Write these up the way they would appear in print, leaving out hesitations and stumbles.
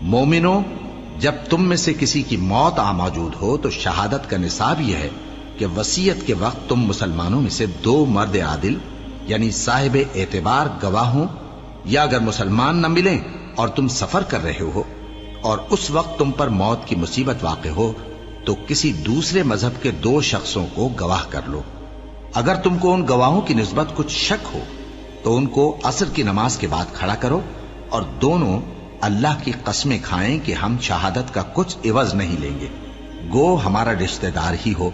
مومنو، جب تم میں سے کسی کی موت آ موجود ہو تو شہادت کا نصاب یہ ہے کہ وصیت کے وقت تم مسلمانوں میں سے 2 مرد عادل یعنی صاحب اعتبار گواہ ہوں، یا اگر مسلمان نہ ملیں اور تم سفر کر رہے ہو اور اس وقت تم پر موت کی مصیبت واقع ہو تو کسی دوسرے مذہب کے 2 شخصوں کو گواہ کر لو۔ اگر تم کو ان گواہوں کی نسبت کچھ شک ہو تو ان کو عصر کی نماز کے بعد کھڑا کرو اور دونوں اللہ کی قسمیں کھائیں کہ ہم شہادت کا کچھ عوض نہیں لیں گے، گو ہمارا رشتہ دار ہی ہو،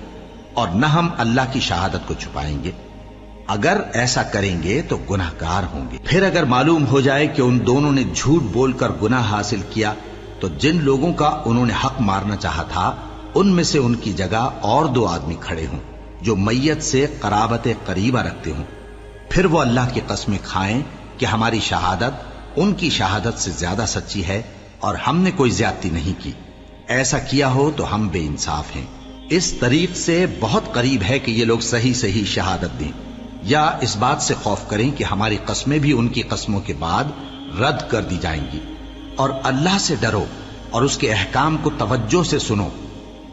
اور نہ ہم اللہ کی شہادت کو چھپائیں گے۔ اگر ایسا کریں گے تو گناہ گار ہوں گے۔ پھر اگر معلوم ہو جائے کہ ان دونوں نے جھوٹ بول کر گناہ حاصل کیا تو جن لوگوں کا انہوں نے حق مارنا چاہا تھا ان میں سے ان کی جگہ اور 2 آدمی کھڑے ہوں جو میت سے قرابت قریبہ رکھتے ہوں، پھر وہ اللہ کی قسمیں کھائیں کہ ہماری شہادت ان کی شہادت سے زیادہ سچی ہے اور ہم نے کوئی زیادتی نہیں کی۔ ایسا کیا ہو تو ہم بے انصاف ہیں۔ اس طریق سے بہت قریب ہے کہ یہ لوگ صحیح شہادت دیں، یا اس بات سے خوف کریں کہ ہماری قسمیں بھی ان کی قسموں کے بعد رد کر دی جائیں گی۔ اور اللہ سے ڈرو اور اس کے احکام کو توجہ سے سنو،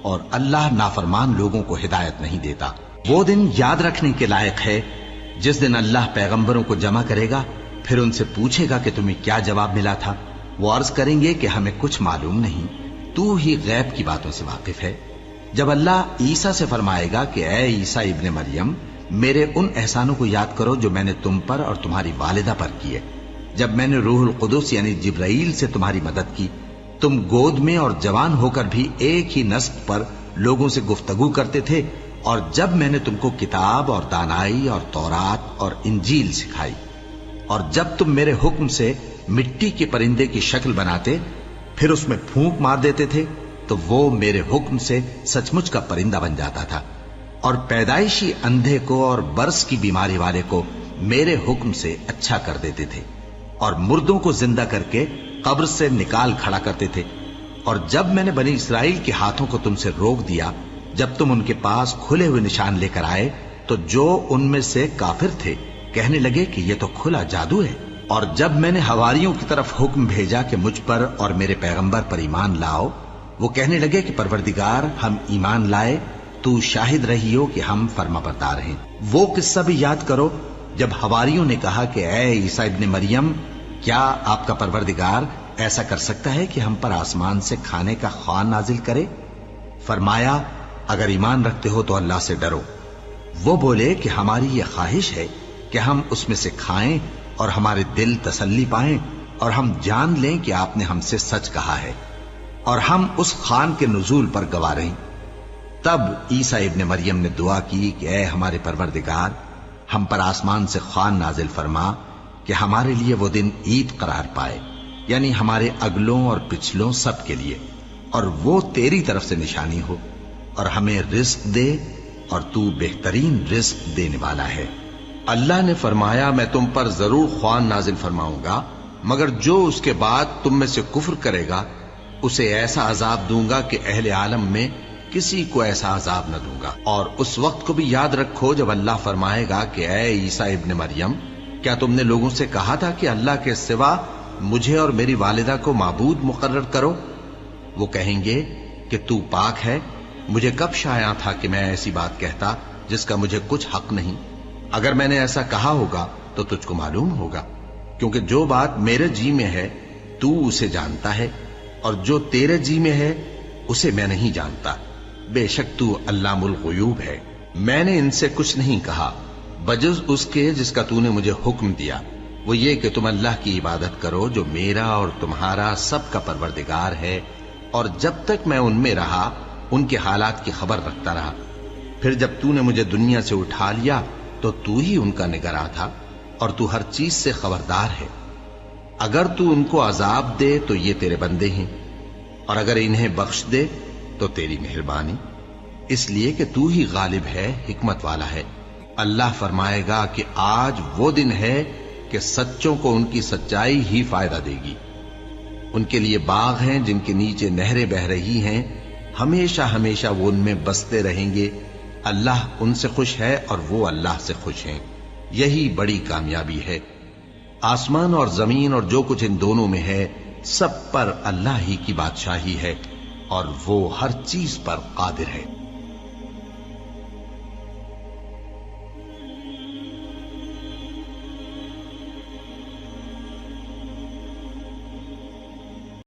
اور اللہ نافرمان لوگوں کو ہدایت نہیں دیتا۔ وہ دن یاد رکھنے کے لائق ہے جس دن اللہ پیغمبروں کو جمع کرے گا، پھر ان سے پوچھے گا کہ تمہیں کیا جواب ملا تھا۔ وہ عرض کریں گے کہ ہمیں کچھ معلوم نہیں، تو ہی غیب کی باتوں سے واقف ہے۔ جب اللہ عیسیٰ سے فرمائے گا کہ اے عیسیٰ ابن مریم، میرے ان احسانوں کو یاد کرو جو میں نے تم پر اور تمہاری والدہ پر کیے، جب میں نے روح القدس یعنی جبرائیل سے تمہاری مدد کی، تم گود میں اور جوان ہو کر بھی ایک ہی نسق پر لوگوں سے گفتگو کرتے تھے، اور جب میں نے تم کو کتاب اور دانائی اور تورات اور انجیل سکھائی، اور جب تم میرے حکم سے مٹی کے پرندے کی شکل بناتے پھر اس میں پھونک مار دیتے تھے تو وہ میرے حکم سے سچ مچ کا پرندہ بن جاتا تھا، اور پیدائشی اندھے کو اور برس کی بیماری والے کو میرے حکم سے اچھا کر دیتے تھے، اور مردوں کو زندہ کر کے قبر سے نکال کھڑا کرتے تھے۔ اور جب میں نے بنی اسرائیل کے ہاتھوں کو تم سے روک دیا جب تم ان کے پاس کھلے ہوئے نشان لے کر آئے تو جو ان میں سے کافر تھے کہنے لگے کہ یہ تو کھلا جادو ہے۔ اور جب میں نے حواریوں کی طرف حکم بھیجا کہ مجھ پر اور میرے پیغمبر پر ایمان لاؤ، وہ کہنے لگے کہ پروردگار ہم ایمان لائے، تو شاہد رہی ہو کہ ہم فرما بردار ہیں۔ وہ قصہ بھی یاد کرو جب حواریوں نے کہا کہ اے عیسیٰ ابن مریم، کیا آپ کا پروردگار ایسا کر سکتا ہے کہ ہم پر آسمان سے کھانے کا خوان نازل کرے؟ فرمایا اگر ایمان رکھتے ہو تو اللہ سے ڈرو۔ وہ بولے کہ ہماری یہ خواہش ہے کہ ہم اس میں سے کھائیں اور ہمارے دل تسلی پائیں اور ہم جان لیں کہ آپ نے ہم سے سچ کہا ہے، اور ہم اس خوان کے نزول پر گواہ رہیں۔ تب عیسیٰ ابن مریم نے دعا کی کہ اے ہمارے پروردگار، ہم پر آسمان سے خوان نازل فرما کہ ہمارے لیے وہ دن عید قرار پائے، یعنی ہمارے اگلوں اور پچھلوں سب کے لیے، اور وہ تیری طرف سے نشانی ہو، اور ہمیں رزق دے اور تو بہترین رزق دینے والا ہے۔ اللہ نے فرمایا میں تم پر ضرور خوان نازل فرماؤں گا، مگر جو اس کے بعد تم میں سے کفر کرے گا اسے ایسا عذاب دوں گا کہ اہل عالم میں کسی کو ایسا عذاب نہ دوں گا۔ اور اس وقت کو بھی یاد رکھو جب اللہ فرمائے گا کہ اے عیسیٰ ابن مریم، کیا تم نے لوگوں سے کہا تھا کہ اللہ کے سوا مجھے اور میری والدہ کو معبود مقرر کرو؟ وہ کہیں گے کہ تو پاک ہے، مجھے کب شایع تھا کہ میں ایسی بات کہتا جس کا مجھے کچھ حق نہیں۔ اگر میں نے ایسا کہا ہوگا تو تجھ کو معلوم ہوگا، کیونکہ جو بات میرے جی میں ہے تو اسے جانتا ہے، اور جو تیرے جی میں ہے اسے میں نہیں جانتا۔ بے شک تو علام الغیوب ہے۔ میں نے ان سے کچھ نہیں کہا بجز اس کے جس کا تو نے مجھے حکم دیا، وہ یہ کہ تم اللہ کی عبادت کرو جو میرا اور تمہارا سب کا پروردگار ہے، اور جب تک میں ان میں رہا ان کے حالات کی خبر رکھتا رہا۔ پھر جب تو نے مجھے دنیا سے اٹھا لیا تو تو ہی ان کا نگراں تھا، اور تو ہر چیز سے خبردار ہے۔ اگر تو ان کو عذاب دے تو یہ تیرے بندے ہیں، اور اگر انہیں بخش دے تو تیری مہربانی، اس لیے کہ تو ہی غالب ہے، حکمت والا ہے۔ اللہ فرمائے گا کہ آج وہ دن ہے کہ سچوں کو ان کی سچائی ہی فائدہ دے گی۔ ان کے لیے باغ ہیں جن کے نیچے نہریں بہ رہی ہیں، ہمیشہ ہمیشہ وہ ان میں بستے رہیں گے۔ اللہ ان سے خوش ہے اور وہ اللہ سے خوش ہیں، یہی بڑی کامیابی ہے۔ آسمان اور زمین اور جو کچھ ان دونوں میں ہے سب پر اللہ ہی کی بادشاہی ہے اور وہ ہر چیز پر قادر ہے.